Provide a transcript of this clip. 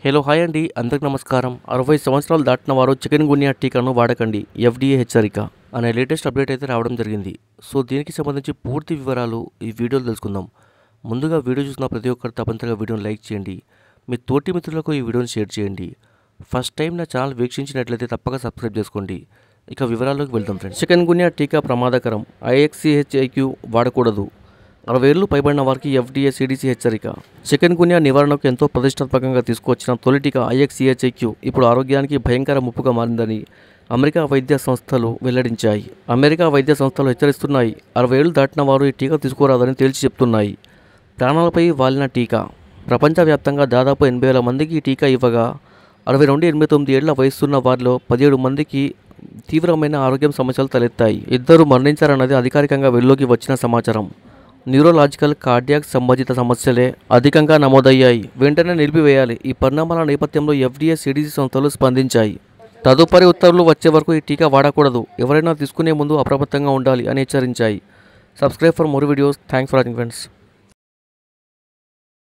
Hello hi అండి, అందరికి నమస్కారం. 60 సంవత్సరాలు దాటిన వారు చికెన్ గున్యా టీకాను వాడకండి, ఎఫ్డీఏ హెచ్చరిక అనే లేటెస్ట్ అప్డేట్ అయితే రావడం జరిగింది. సో దీనికి సంబంధించి పూర్తి వివరాలు ఈ వీడియోలో తెలుసుకుందాం. ముందుగా వీడియో చూసిన ప్రతి ఒక్కరు తప్పనిసరిగా వీడియోని లైక్ చేయండి, మీ తోటి మిత్రులకు ఈ వీడియోని షేర్ చేయండి. ఫస్ట్ టైం నా ఛానల్ వీక్షించినట్లయితే తప్పక సబ్స్క్రైబ్ చేసుకోండి. ఇక వివరాల్లోకి వెళ్దాం ఫ్రెండ్స్. చికెన్ గున్యా టీకా ప్రమాదకరం, ఐఎక్సీహెచ్ఐక్యూ వాడకూడదు. 60 ఏళ్లు పైబడిన వారికి ఎఫ్డీఏ సిడిసి హెచ్చరిక. చికెన్ గున్యా నివారణకు ఎంతో ప్రతిష్టాత్మకంగా తీసుకువచ్చిన తొలి టీకా ఐఎక్సీహెచ్ఐక్యూ ఇప్పుడు ఆరోగ్యానికి భయంకర ముప్పుగా మారిందని అమెరికా వైద్య సంస్థలు వెల్లడించాయి. అమెరికా వైద్య సంస్థలు హెచ్చరిస్తున్నాయి. 60 ఏళ్లు దాటిన వారు ఈ టీకా తీసుకోరాదని తేల్చి చెప్తున్నాయి. ప్రాణాలపై వాలిన టీకా. ప్రపంచవ్యాప్తంగా దాదాపు 80,000 మందికి ఈ టీకా ఇవ్వగా 60 నుండి 89 ఏళ్ల వయసున్న వారిలో 17 మందికి తీవ్రమైన ఆరోగ్య సమస్యలు తలెత్తాయి. 2 మరణించారన్నది అధికారికంగా వెలుగులోకి వచ్చిన సమాచారం. న్యూరోలాజికల్, కార్డియాక్ సంబంధిత సమస్యలే అధికంగా నమోదయ్యాయి. వెంటనే నిలిపివేయాలి. ఈ పరిణామాల నేపథ్యంలో ఎఫ్డీఏ సిడిసి సంస్థలు స్పందించాయి. తదుపరి ఉత్తర్వులు వచ్చే వరకు ఈ టీకా వాడకూడదు, ఎవరైనా తీసుకునే ముందు అప్రమత్తంగా ఉండాలి అని హెచ్చరించాయి. Subscribe for more videos. Thanks for watching friends.